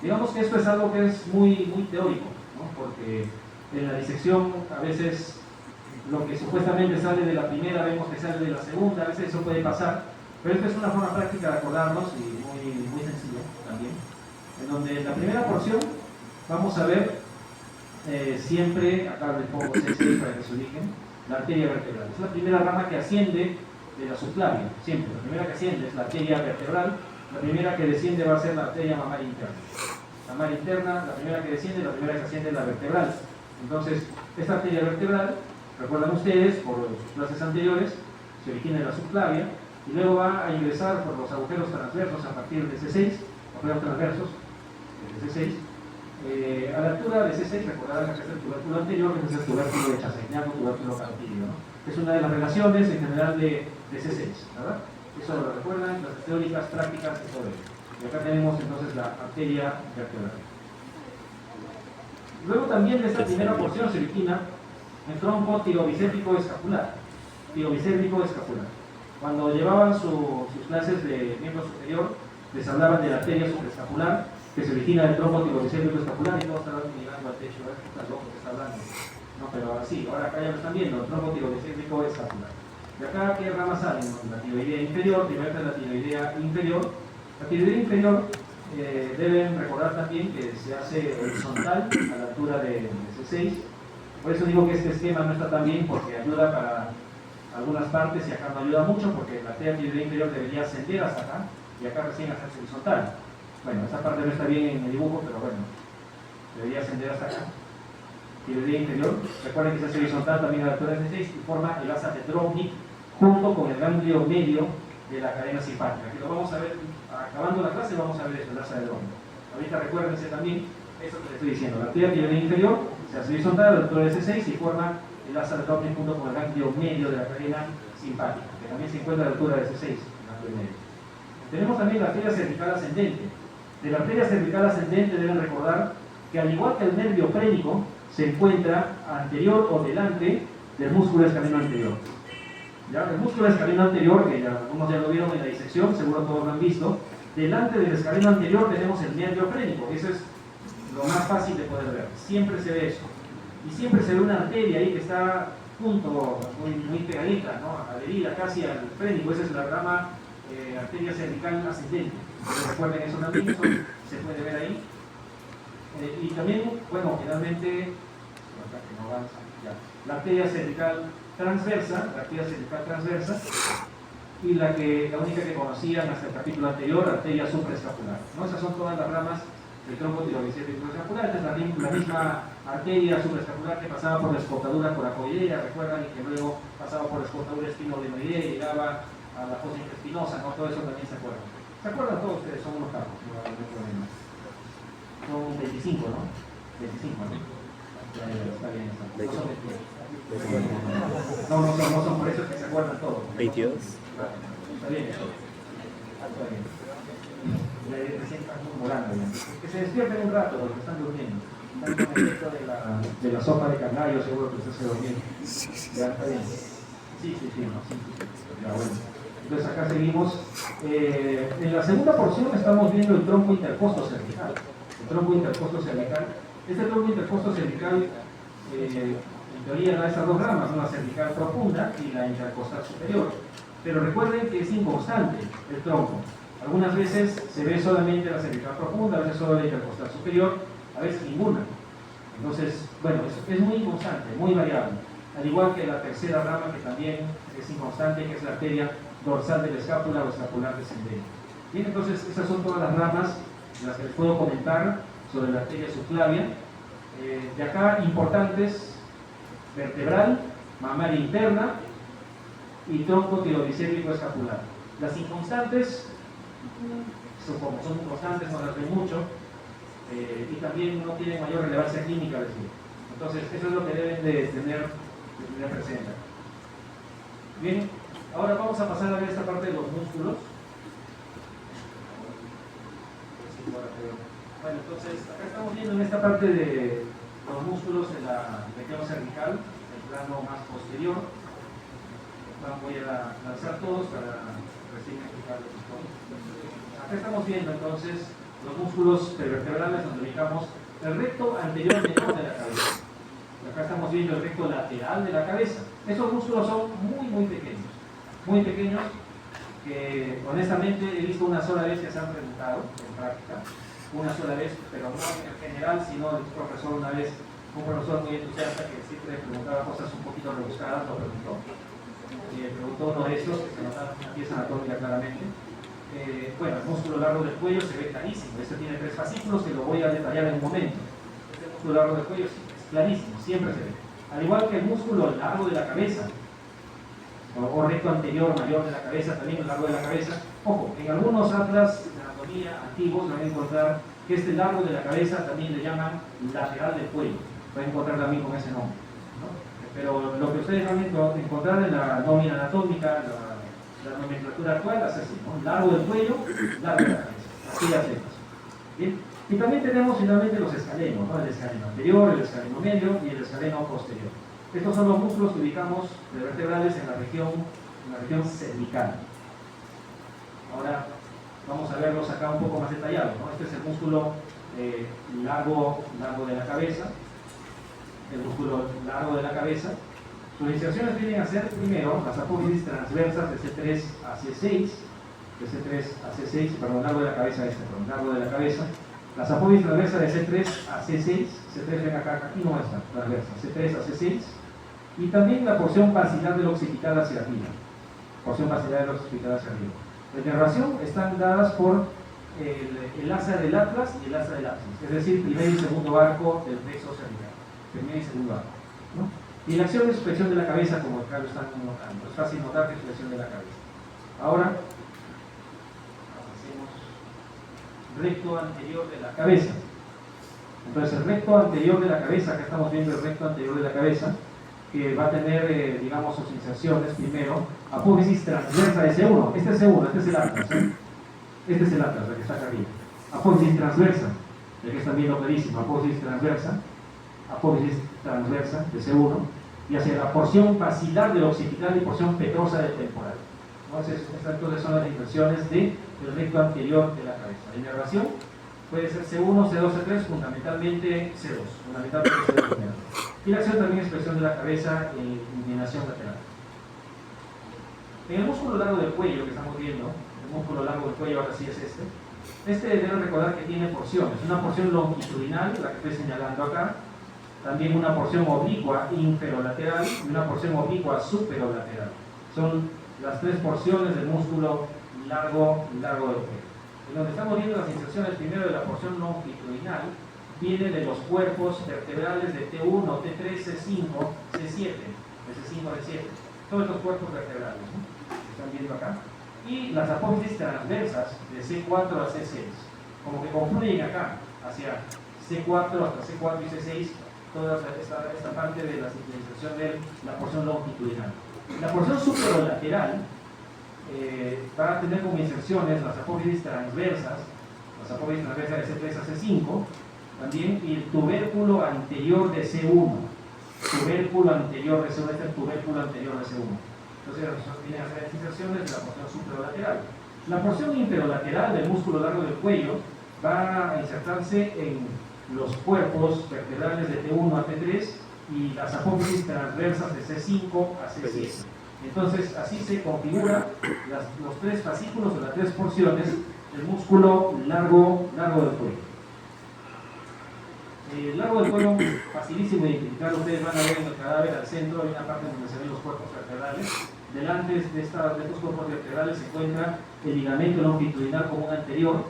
Digamos que esto es algo que es muy, muy teórico, ¿no? Porque en la disección a veces lo que supuestamente sale de la primera vemos que sale de la segunda. A veces eso puede pasar. Pero esta es una forma práctica de acordarnos y muy sencilla también. En donde en la primera porción vamos a ver siempre, acá les pongo C6 para que se ubiquen, la arteria vertebral. Es la primera rama que asciende de la subclavia, siempre. La primera que asciende es la arteria vertebral, la primera que desciende va a ser la arteria mamaria interna. La mamaria interna, la primera que desciende, la primera que asciende es la vertebral. Entonces, esta arteria vertebral, recuerdan ustedes, por clases anteriores, se origina en la subclavia y luego va a ingresar por los agujeros transversos a partir de C6, agujeros transversos de C6. A la altura de C6, recordarán que es el tubérculo anterior, que es el tubérculo de Chassaignac, tubérculo carotídeo, ¿no? Es una de las relaciones en general de C6, ¿verdad? Eso lo recuerdan, las teóricas, prácticas y todo ello. Y acá tenemos entonces la arteria vertebral. Luego también de esta primera porción se origina el tronco tirobicépico escapular. Tirobicépico escapular. Cuando llevaban sus clases de miembro superior, les hablaban de la arteria supraescapular, que se origina del tronco tirobicépico escapular, y todos estaban mirando al techo, ¿verdad? Está loco que está hablando. No, pero ahora sí, ahora acá ya lo están viendo, el tronco tirobicépico escapular. De acá, ¿qué ramas salen? La tiroidea inferior, primero es la tiroidea inferior. La tiroidea inferior deben recordar también que se hace horizontal a la altura de C6. Por eso digo que este esquema no está tan bien, porque ayuda para algunas partes y acá no ayuda mucho, porque la tiroidea inferior debería ascender hasta acá y acá recién hacerse horizontal. Bueno, esa parte no está bien en el dibujo, pero bueno, debería ascender hasta acá. Tiroidea inferior, recuerden que se hace horizontal también a la altura de C6 y forma el asa de Drovnik junto con el ganglio medio de la cadena simpática. Aquí lo vamos a ver, acabando la clase vamos a ver eso, el asa de Drovnik. Ahorita recuérdense también eso que les estoy diciendo, la tiroidea inferior se hace horizontal a la altura de C6 y forma el asa de Drovnik junto con el ganglio medio de la cadena simpática, que también se encuentra a la altura de C6, el ganglio medio. Tenemos también la arteria cervical ascendente. De la arteria cervical ascendente deben recordar que, al igual que el nervio frénico, se encuentra anterior o delante del músculo escaleno anterior. ¿Ya? El músculo escaleno anterior, que algunos ya lo vieron en la disección, seguro todos lo han visto, delante del escaleno anterior tenemos el nervio frénico. Eso es lo más fácil de poder ver. Siempre se ve eso. Y siempre se ve una arteria ahí que está junto, muy pegadita, ¿no? Adherida casi al frénico. Esa es la rama arteria cervical ascendente. Recuerden eso también, eso se puede ver ahí. Y también, bueno, finalmente, la arteria cervical transversa, y la única que conocían hasta el capítulo anterior, arteria supraescapular, ¿no? Esas son todas las ramas del tronco tiroidocéntrico escapular. Esta es la misma arteria supraescapular que pasaba por la escotadura coracoidea, recuerdan, y que luego pasaba por la escotadura espinolenoidea y llegaba a la fosa intestinosa, ¿no? Todo eso también se acuerdan. ¿Se acuerdan todos ustedes? Son unos capos, no hay problema. Son 25, ¿no? 25, ¿no? Está bien, no son 22. No son, por eso es que se acuerdan todos. 22. Está bien eso. Está bien. Ya recién están murmurando ya. Que se despierten un rato porque están durmiendo. Están con el efecto de la sopa de cangallo, seguro que usted se durmió. Ya está bien. Sí, ya bueno. Entonces acá seguimos. En la segunda porción estamos viendo el tronco intercosto cervical. El tronco intercosto cervical. Este tronco intercosto cervical en teoría da esas dos ramas, ¿no? La cervical profunda y la intercostal superior. Pero recuerden que es inconstante el tronco. Algunas veces se ve solamente la cervical profunda, a veces solo la intercostal superior, a veces ninguna. Entonces, bueno, es muy inconstante, muy variable. Al igual que la tercera rama, que también es inconstante, que es la arteria dorsal de la escápula o escapular descendente. Bien, entonces esas son todas las ramas de las que les puedo comentar sobre la arteria subclavia. De acá, importantes: vertebral, mamaria interna y tronco tiroidocéntrico escapular. Las inconstantes, como son inconstantes, no las ven mucho, y también no tienen mayor relevancia clínica, les digo. Entonces, eso es lo que deben de tener presente. Bien, ahora vamos a pasar a ver esta parte de los músculos. Bueno, entonces, acá estamos viendo en esta parte de los músculos de la región cervical, el plano más posterior. Voy a lanzar todos para recién explicarles esto. Acá estamos viendo entonces los músculos vertebrales, donde ubicamos el recto anterior menor de la cabeza. Acá estamos viendo el recto lateral de la cabeza. Estos músculos son muy pequeños, que honestamente he visto una sola vez que se han preguntado en práctica, una sola vez, pero no en general, sino el profesor una vez, un profesor muy entusiasta que siempre preguntaba cosas un poquito rebuscadas, lo preguntó. Preguntó uno de estos, que se notaba una pieza anatómica claramente. Bueno, el músculo largo del cuello se ve clarísimo. Este tiene 3 fascículos que lo voy a detallar en un momento. Este músculo largo del cuello es clarísimo, siempre se ve. Al igual que el músculo largo de la cabeza, o recto anterior mayor de la cabeza, también el largo de la cabeza. Ojo, en algunos atlas de anatomía antiguos van a encontrar que este largo de la cabeza también le llaman lateral del cuello. Van a encontrar también con ese nombre, ¿no? Pero lo que ustedes van a encontrar en la nómina anatómica, la nomenclatura actual, es así, ¿no? Largo del cuello, largo de la cabeza. Así las letras. ¿Bien? Y también tenemos finalmente los escalenos, ¿no? El escaleno anterior, el escaleno medio y el escaleno posterior. Estos son los músculos que ubicamos de vertebrales en la región cervical. Ahora vamos a verlos acá un poco más detallados, ¿no? Este es el músculo largo de la cabeza, el músculo largo de la cabeza. Sus inserciones vienen a ser, primero, las apófisis transversas de C3 a C6, largo de la cabeza largo de la cabeza. Las apófisis transversas de C3 a C6, C3 ven acá, aquí no está, transversa, C3 a C6, y también la porción basilar del occipital hacia arriba. La inervación están dadas por el asa del atlas y el asa del ábside, es decir, primer y segundo arco del plexo cervical, primer y segundo arco, ¿no? Y la acción de flexión de la cabeza, como acá lo están notando, es fácil notar que es flexión de la cabeza. Ahora, hacemos recto anterior de la cabeza. Entonces, el recto anterior de la cabeza, acá estamos viendo el recto anterior de la cabeza, que va a tener, digamos, sus inserciones primero, apófisis transversa de C1. Este es C1, este es el atlas, ¿eh? Este es el atlas, el que está acá arriba. Apófisis transversa, el que están viendo clarísimo, apófisis transversa de C1, y hacia la porción basilar del occipital y porción petrosa del temporal. Entonces son las inserciones del recto anterior de la cabeza. La inervación puede ser C1, C2, C3, fundamentalmente C2. Y la acción también es flexión de la cabeza e inclinación lateral. En el músculo largo del cuello que estamos viendo, el músculo largo del cuello ahora sí es este. Este deben recordar que tiene porciones, una porción longitudinal, la que estoy señalando acá, también una porción oblicua inferolateral y una porción oblicua superolateral. Son las tres porciones del músculo largo del cuello. En donde estamos viendo las inserciones primero de la porción longitudinal, viene de los cuerpos vertebrales de T1, T3, C5, C7, de C5 a C7. Todos estos cuerpos vertebrales, ¿no? Que están viendo acá. Y las apófisis transversas de C4 a C6. Como que confluyen acá, hacia C4 hasta C4 y C6, toda esta parte de la inserción de la porción longitudinal. La porción superolateral va a tener como inserciones las apófisis transversas de C3 a C5, también, y el tubérculo anterior de C1. Tubérculo anterior de C1, este es el tubérculo anterior de C1. Entonces, vienen a ser las inserciones de la porción superolateral. La porción inferolateral del músculo largo del cuello va a insertarse en los cuerpos vertebrales de T1 a T3 y las apófisis transversas de C5 a C7. Entonces, así se configuran los tres fascículos o las tres porciones del músculo largo del cuello. El largo del cuello, facilísimo de identificar. Ustedes van a ver en el cadáver al centro, hay una parte donde se ven los cuerpos vertebrales. Delante de estos cuerpos vertebrales se encuentra el ligamento longitudinal común anterior,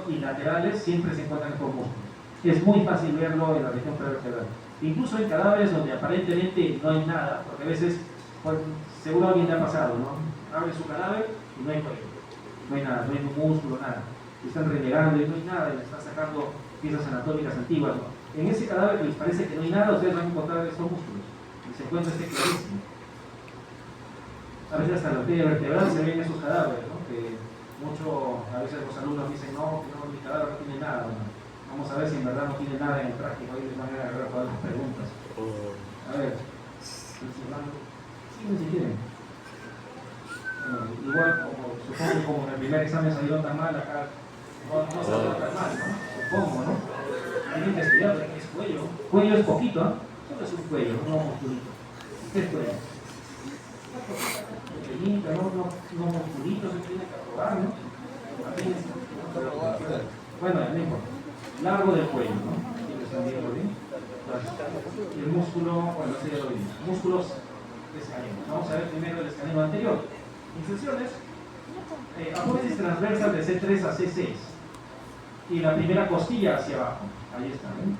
y laterales siempre se encuentran estos músculos. Es muy fácil verlo en la región prevertebral. Incluso en cadáveres donde aparentemente no hay nada, porque a veces, pues, seguro a alguien le ha pasado, ¿no? Abre su cadáver y no hay cuello, no hay nada, no hay músculo, nada. Y están renegando y no hay nada, y le están sacando piezas anatómicas antiguas, ¿no? En ese cadáver que les parece que no hay nada, ustedes van a encontrar estos músculos. Y se encuentra este clarísimo. A veces hasta la arteria vertebral se ven esos cadáveres, ¿no? Que a veces los alumnos dicen, no, mi cadáver no tiene nada. Bueno, vamos a ver si en verdad no tiene nada en el práctico, ahí les van a agarrar todas las preguntas. A ver, sí, si quieren. Bueno, igual, supongo que como en el primer examen salió tan mal, acá no salió tan mal, ¿no? Supongo, ¿no? Tienen que estudiar, ¿qué es cuello? Cuello es poquito, ¿eh? Solo es un cuello, no musculito. ¿Qué es cuello? Pequeñito, no musculito, se tiene que aprobar, ¿no? Bueno, no importa. Largo del cuello, ¿no? Aquí lo están viendo bien. Y el músculo, bueno, así ya lo vimos. Músculos escanenos. Vamos a ver primero el escaneno anterior. Inserciones. Apófisis transversas de C3 a C6. Y la primera costilla hacia abajo. Ahí está, ¿no?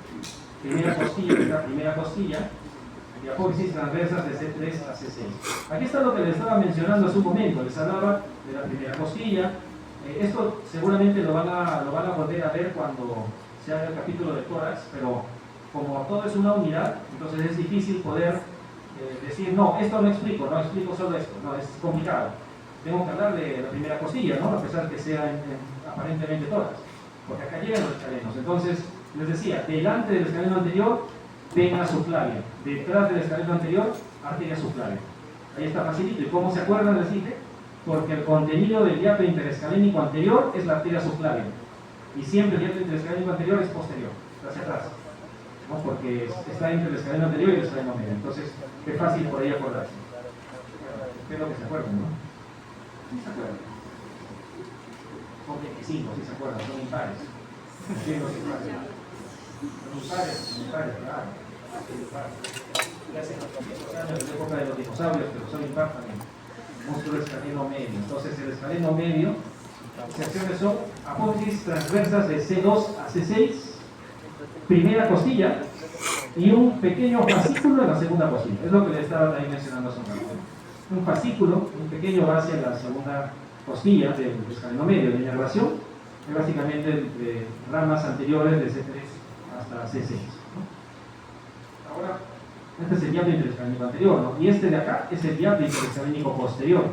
Primera costilla. Y apófisis transversas de C3 a C6. Aquí está lo que les estaba mencionando hace un momento. Les hablaba de la primera costilla. Esto seguramente lo van a volver a ver cuando se haga el capítulo de tórax, pero como todo es una unidad, entonces es difícil poder decir, no, esto no explico solo esto, no, es complicado. Tengo que hablar de la primera costilla, ¿no? A pesar que sea aparentemente tórax, porque acá llegan los escalenos. Entonces, les decía, delante del escaleno anterior, vena subclavia, detrás del escaleno anterior, arteria subclavia. Ahí está facilito. ¿Y cómo se acuerdan de decirle? Porque el contenido del hiato interescalénico anterior es la arteria subclavia. Y siempre el hiato interescalénico anterior es posterior, hacia atrás, ¿no? Porque está entre el escaleno anterior y el escaleno medio. Entonces, es fácil por ahí acordarse. Espero que se acuerden, ¿no? ¿Sí se acuerdan? Son 25, sí se acuerdan, son impares. Sí, los impares. Son impares, claro. Hace años, en la época de los dinosaurios, pero son impares también. Músculo escaleno medio. Entonces, el escaleno medio, inserciones son apófisis transversas de C2 a C6, primera costilla y un pequeño fascículo en la segunda costilla. Es lo que le estaba ahí mencionando hace un rato. Un fascículo, un pequeño va hacia la segunda costilla del escaleno medio de inervación, es básicamente de ramas anteriores de C3 hasta C6, ¿no? Ahora, este es el hiato interescalénico anterior, ¿no? Y este de acá es el hiato interescalénico posterior,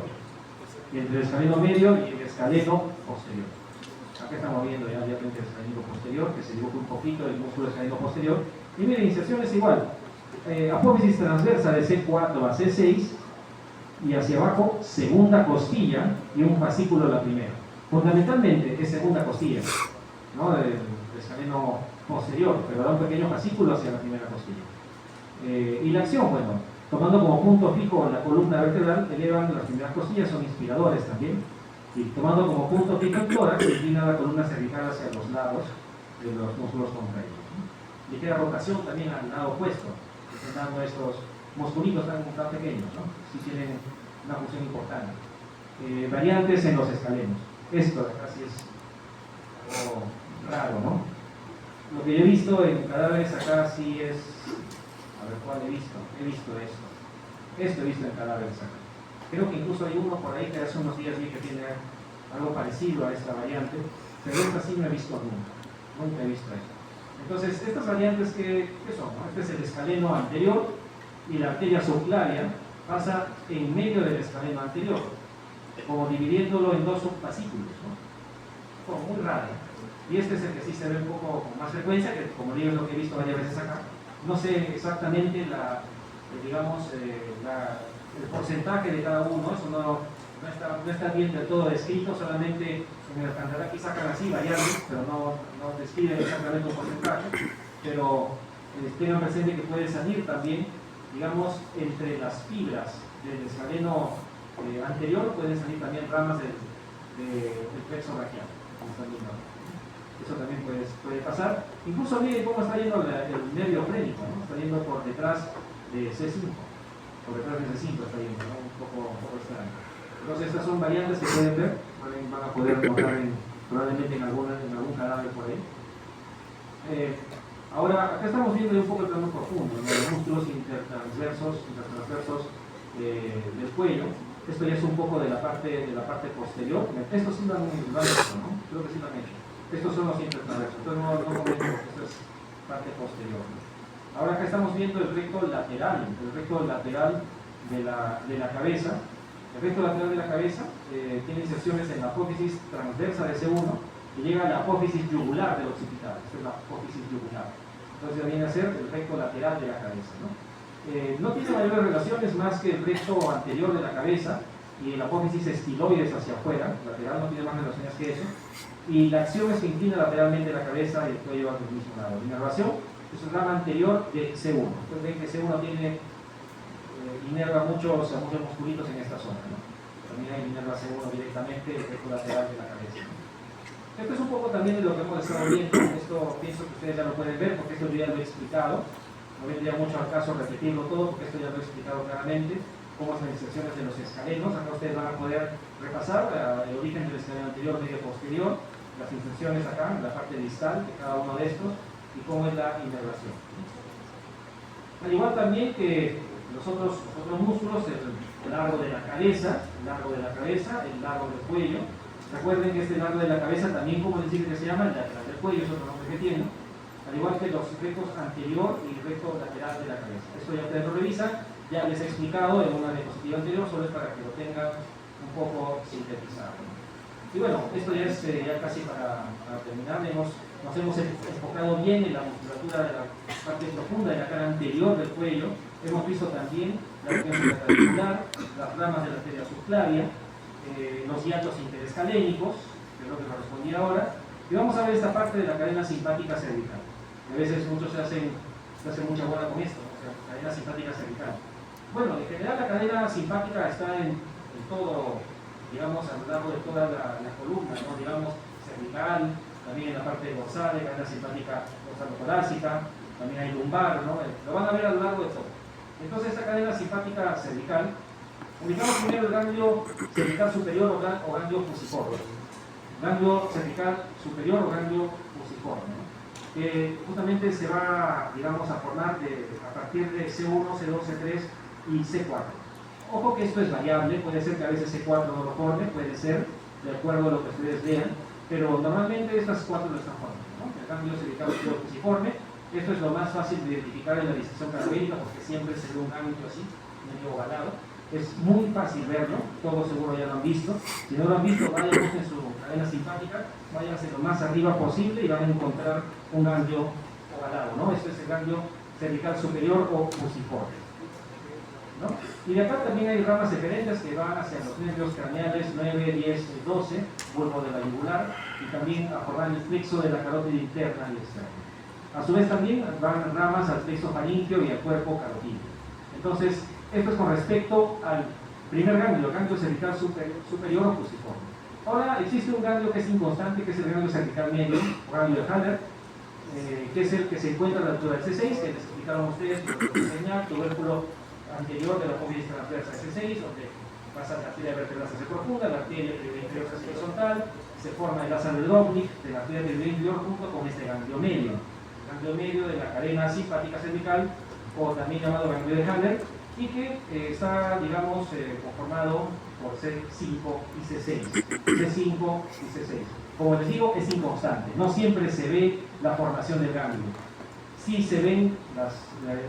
entre el escaleno medio y el escaleno posterior. Acá estamos viendo ya el hiato interescalénico posterior, que se dibuja un poquito el músculo escalénico posterior. Y miren, inserción es igual. Apófisis transversa de C4 a C6 y hacia abajo segunda costilla y un fascículo la primera. Fundamentalmente es segunda costilla, ¿no? Del escaleno posterior, pero da un pequeño fascículo hacia la primera costilla. Y la acción, bueno, Tomando como punto fijo la columna vertebral, elevan las primeras costillas, son inspiradores también. Y tomando como punto fijo el tórax, inclina la columna cervical hacia los lados de los músculos contraídos. Ligera rotación también al lado opuesto, presentando estos musculitos tan pequeños, ¿no? Sí tienen una función importante. Variantes en los escalenos. Esto de acá sí es algo raro, ¿no? Lo que yo he visto en cadáveres acá sí es... A ver, ¿cuál he visto? He visto esto. Esto he visto en cadáveres acá. Creo que incluso hay uno por ahí que hace unos días vi que tiene algo parecido a esta variante, pero esta sí no he visto nunca. Nunca he visto esto. Entonces, estas variantes, ¿qué son? ¿No? Este es el escaleno anterior y la arteria subclavia pasa en medio del escaleno anterior, como dividiéndolo en dos subfascículos, ¿no? Como muy raro. Y este es el que sí se ve un poco con más frecuencia, que como digo es lo que he visto varias veces acá. No sé exactamente el porcentaje de cada uno, eso no está bien del todo descrito, solamente en el alcantará aquí sacan así variables, pero no describen exactamente un porcentaje, pero tengan presente que puede salir también, digamos, entre las fibras del escaleno anterior, pueden salir también ramas del plexo braquial, como están viendo. Eso también puede pasar. Incluso miren cómo está yendo el nervio frénico, ¿no? Está yendo por detrás de C5, por detrás de C5 está yendo, ¿no? Un poco extraño. Entonces estas son variantes que pueden ver, van a poder notar probablemente en algún cadáver por ahí. Ahora, acá estamos viendo un poco el plano profundo, ¿no? Los músculos intertransversos del cuello. Esto ya es un poco de la parte posterior. Esto sí lo han hecho, ¿no? Creo que sí lo han hecho. Estos son los intertransversos, entonces no comento porque esto es parte posterior. Ahora acá estamos viendo el recto lateral de la cabeza. El recto lateral de la cabeza tiene inserciones en la apófisis transversa de C1 y llega a la apófisis yugular del occipital. Esta es la apófisis yugular. Entonces viene a ser el recto lateral de la cabeza, ¿no? No tiene mayores relaciones más que el recto anterior de la cabeza y el apófisis estiloides hacia afuera. Lateral no tiene más relaciones que eso. Y la acción es que inclina lateralmente la cabeza y el cuello hacia el mismo lado. La inervación es un rama anterior de C1. Ustedes ven que C1 inerva muchos musculitos en esta zona, ¿no? También hay inerva C1 directamente el recto lateral de la cabeza, ¿no? Esto es un poco también de lo que hemos estado viendo. Esto pienso que ustedes ya lo pueden ver porque esto yo ya lo he explicado. No vendría mucho al caso repetirlo todo porque esto ya lo he explicado claramente. Cómo son las inserciones de los escalenos. Acá ustedes van a poder repasar el origen del escaleno anterior, medio, posterior, las inserciones acá, en la parte distal de cada uno de estos y cómo es la inervación. Al igual también que los otros músculos, el largo de la cabeza, el largo del cuello. Recuerden que este largo de la cabeza también, como decir que se llama, el lateral del cuello, es otro nombre que tiene. Al igual que los rectos anterior y recto lateral de la cabeza. Esto ya ustedes lo revisan. Ya les he explicado en una diapositiva anterior, solo es para que lo tengan un poco sintetizado. Y bueno, esto ya es casi para terminar. Nos hemos enfocado bien en la musculatura de la parte profunda de la cara anterior del cuello. Hemos visto también la región supraclavicular, las ramas de la arteria subclavia, los hiatos interescalénicos, que es lo que correspondía ahora. Y vamos a ver esta parte de la cadena simpática cervical. A veces muchos se hacen mucha bola con esto, o sea, cadena simpática cervical. Bueno, en general la cadena simpática está en todo, digamos, a lo largo de toda la columna, ¿no? Digamos, cervical, también en la parte dorsal, cadena simpática dorsal-torácica, también hay lumbar, ¿no? Lo van a ver a lo largo de todo. Entonces, esta cadena simpática cervical, ubicamos primero el ganglio cervical superior o ganglio fusiforme. Ganglio cervical superior o ganglio fusiforme, ¿no? Que justamente se va, digamos, a formar a partir de C1, C2, C3 y C4. Ojo que esto es variable, puede ser que a veces C4 no lo forme, puede ser, de acuerdo a lo que ustedes vean, pero normalmente estas cuatro lo están formando, ¿no? El ganglio cervical superior fusiforme, esto es lo más fácil de identificar en la disección cadavérica porque siempre se ve un ganglio así, medio ovalado. Es muy fácil verlo, todos seguro ya lo han visto. Si no lo han visto, vayan en su cadena simpática, váyanse lo más arriba posible y van a encontrar un ganglio ovalado, ¿no? Esto es el ganglio cervical superior o fusiforme, ¿no? Y de acá también hay ramas diferentes que van hacia los nervios craneales 9, 10, 12, bulbo de la yugular, y también a formar el plexo de la carótida interna y externa. A su vez también van ramas al plexo faríngeo y al cuerpo carotídeo. Entonces, Esto es con respecto al primer ganglio, el ganglio cervical superior o fusiforme. Ahora existe un ganglio que es inconstante, que es el ganglio cervical medio, o ganglio de Haller, que es el que se encuentra a la altura del C6, que les explicaron ustedes, tubérculo anterior de la fobia transversa C6, donde pasa la arteria vertebral se hace profunda, la arteria inferior se hace horizontal, se forma el asa del Dubrovnik de la arteria inferior junto con este ganglio medio. El ganglio medio de la cadena simpática cervical, o también llamado ganglio de Haller, y que está, digamos, conformado por C5 y C6. C5 y C6. Como les digo, es inconstante. No siempre se ve la formación del ganglio. Sí se ven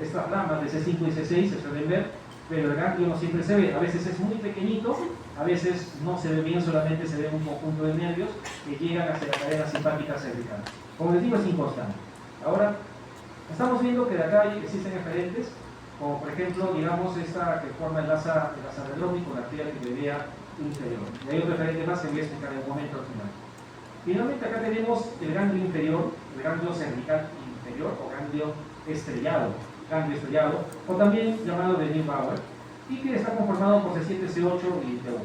estas ramas de C5 y C6, se suelen ver, pero el ganglio no siempre se ve. A veces es muy pequeñito, a veces no se ve bien, solamente se ve un conjunto de nervios que llegan hacia la cadena simpática cervical. Como les digo, es inconstante. Ahora, estamos viendo que de acá existen referentes, como por ejemplo, digamos, esta que forma el asa del Dubrovnik con la arteria tibial inferior. Y hay otro referente más que voy a explicar en un momento al final. Finalmente, acá tenemos el ganglio inferior, el ganglio cervical inferior o ganglio estrellado, o también llamado de Neubauer, y que está conformado por C7, C8 y T1.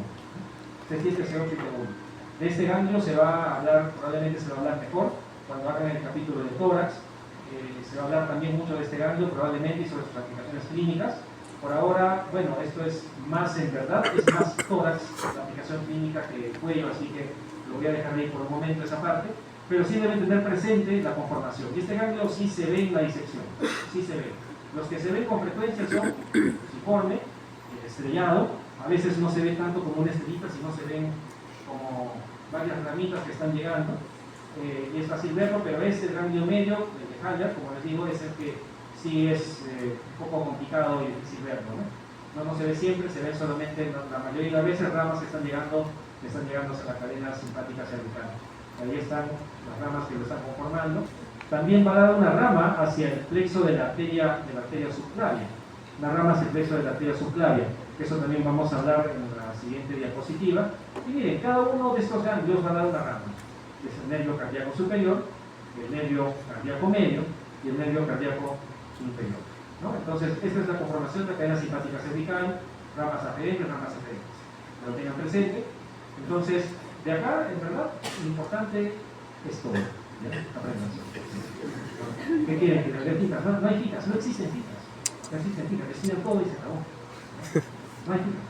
C7, C8 y T1. De este ganglio se va a hablar, probablemente se va a hablar mejor cuando hagan el capítulo de tórax. Se va a hablar también mucho de este ganglio, probablemente, y sobre sus aplicaciones clínicas. Por ahora, bueno, esto es más en verdad, es más tórax la aplicación clínica que el cuello, así que lo voy a dejar ahí por un momento esa parte, pero sí deben tener presente la conformación. Y este ganglio sí se ve en la disección, sí se ve. Los que se ven con frecuencia son el fusiforme, el estrellado, a veces no se ve tanto como una estrellita, sino se ven como varias ramitas que están llegando, y es fácil verlo, pero este ganglio medio, el de Haller, como les digo, es el que sí es un poco complicado y difícil verlo, ¿no? Se ve siempre, se ve solamente la mayoría de las veces ramas que están llegando hacia la cadena simpática cervical. Ahí están las ramas que lo están conformando. También va a dar una rama hacia el plexo de la arteria subclavia. Una rama hacia el plexo de la arteria subclavia. Eso también vamos a hablar en la siguiente diapositiva. Y miren, cada uno de estos ganglios va a dar una rama. Que es el nervio cardíaco superior, el nervio cardíaco medio y el nervio cardíaco inferior, ¿no? Entonces, esta es la conformación de la cadena simpática cervical, ramas aferentes, ramas eferentes. Lo tengan presente. Entonces, de acá, en verdad, lo importante es todo. ¿Ya? Aprendan. ¿Qué quieren? ¿Que les dé citas? No hay citas, no existen citas. No existen citas, deciden todo y se acabó. No hay citas.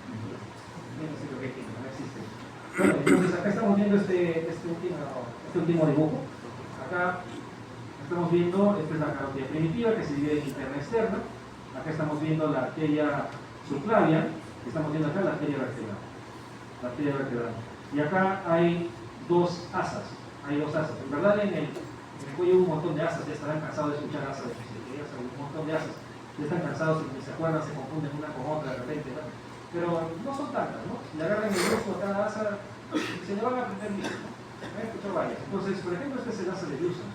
No sé lo que quieren, no existe. Bueno, entonces acá estamos viendo este último dibujo. Acá estamos viendo, esta es la carótida primitiva que se divide en interna y externa. Acá estamos viendo la arteria subclavia, estamos viendo acá la arteria vertebral. Y acá hay dos asas. En verdad en el cuello hay un montón de asas, ya estarán cansados de escuchar asas, un montón de asas. Ya están cansados y se acuerdan, se confunden una con otra de repente, ¿no? Pero no son tantas, ¿no? Si le agarran el gusto a cada asa, se le van a aprender bien. Van a escuchar varias. Entonces, por ejemplo, este es el asa de Busans.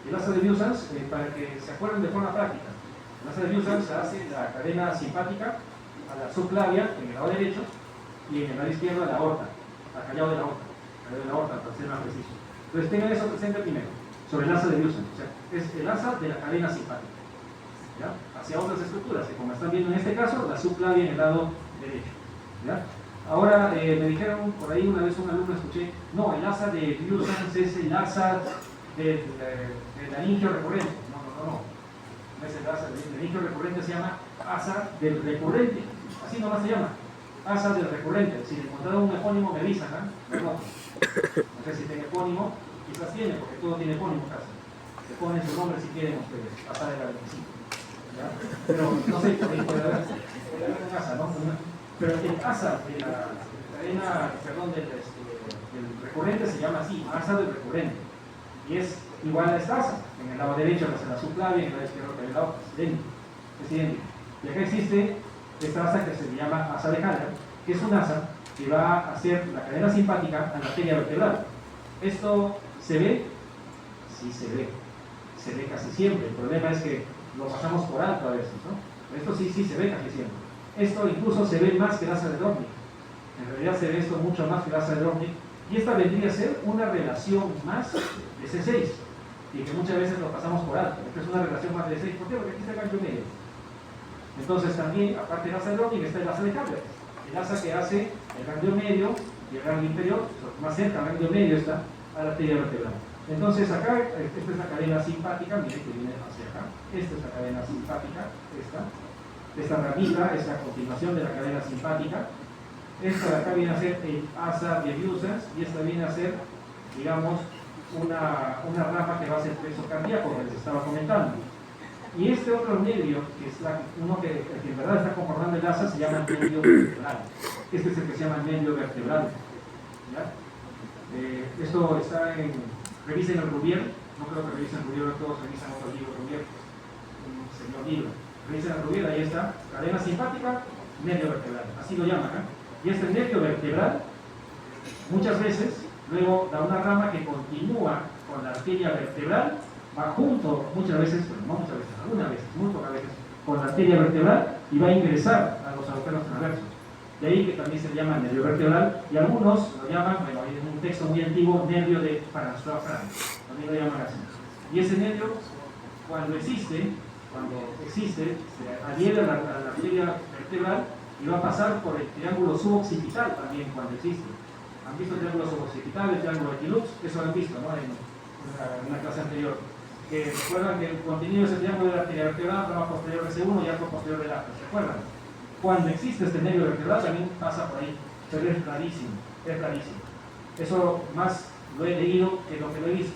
El asa de Busans, para que se acuerden de forma práctica, el asa de Busans se hace la cadena simpática a la subclavia en el lado derecho y en el lado izquierdo a la aorta, al callado de la aorta, para ser más preciso. Entonces tengan eso presente primero, sobre el asa de Busans, o sea, es el asa de la cadena simpática, ¿ya? Hacia otras estructuras, que como están viendo en este caso, la subclavia en el lado derecho, ¿ya? Ahora, me dijeron, por ahí una vez un alumno escuché, no, el asa de Busans es el asa del laringio recurrente. No es el asa del laringio recurrente, se llama asa del recurrente, así nomás se llama. Asa del recurrente. Si le encontraron un epónimo me avisan, ¿no? No sé si tiene epónimo, quizás tiene, porque todo tiene epónimo casi. Le ponen su nombre si quieren ustedes, asa de la 25. ¿Ya? Pero no sé, por ahí puede haber un asa, ¿no? Pero el asa de la cadena, perdón, del recurrente se llama así, asa del recurrente. Y es igual a esta asa. En el lado derecho hacia la subclavia y en el lado izquierdo hacia la otra. Es idéntico. Y acá existe esta asa que se llama asa de Haller, que es un asa que va a hacer la cadena simpática a la arteria vertebral. ¿Esto se ve? Sí se ve. Se ve casi siempre. El problema es que lo pasamos por alto a veces, ¿no? Esto sí se ve casi siempre. Esto incluso se ve más que el asa de Dubrovnik. En realidad se ve esto mucho más que el asa de Dubrovnik. Y esta vendría a ser una relación más de C6. Y que muchas veces lo pasamos por alto. Esta es una relación más de C6. ¿Por qué? Porque aquí está el ganglio medio. Entonces también, aparte del asa de Rotting, está el asa de Calvert, el asa que hace el ganglio medio y el ganglio inferior, más cerca, el ganglio medio está a la arteria vertebral. Entonces acá, esta es la cadena simpática, miren que viene hacia acá, esta es la cadena simpática, esta ramita es la continuación de la cadena simpática, esta de acá viene a ser el asa de Vieussens y esta viene a ser, digamos, una rama que va a ser peso cardíaco, que les estaba comentando. Y este otro nervio, que es uno que en verdad está conformando el asa, se llama nervio vertebral. Este es el que se llama nervio vertebral. ¿Ya? Esto está en, revisen el Rubier, no creo que revisen el Rubier, todos revisan otro libro Rubier, un señor libro. Revisen el Rubier, ahí está, cadena simpática, nervio vertebral, así lo llaman, ¿eh? Y este nervio vertebral, muchas veces, luego da una rama que continúa con la arteria vertebral, va junto, muchas veces, pero no muchas veces, algunas veces, muy pocas veces, con la arteria vertebral y va a ingresar a los agujeros transversos. De ahí que también se llama nervio vertebral y algunos lo llaman, bueno, en un texto muy antiguo, nervio de François Frank, también lo llaman así. Y ese nervio, cuando existe, se adhiere a la arteria vertebral y va a pasar por el triángulo suboccipital también cuando existe. ¿Han visto el triángulo suboccipital, el triángulo Equilux? Eso lo han visto, ¿no? En una clase anterior. Que recuerdan que el contenido de ese triángulo de la arteria vertebral, rama posterior de C1 y arco posterior del atlas. ¿Se acuerdan? Cuando existe este nervio vertebral también pasa por ahí, pero es rarísimo, es rarísimo. Eso más lo he leído que lo que lo he visto.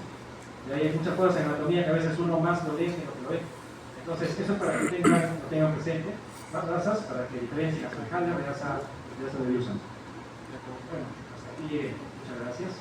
Y hay muchas cosas en anatomía que a veces uno más lo lee que lo que lo ve. Entonces, eso es para que lo tengan presente, las razas, para que diferencien a su alcalde de asa de Vieussens. Bueno, hasta aquí llegué. Muchas gracias.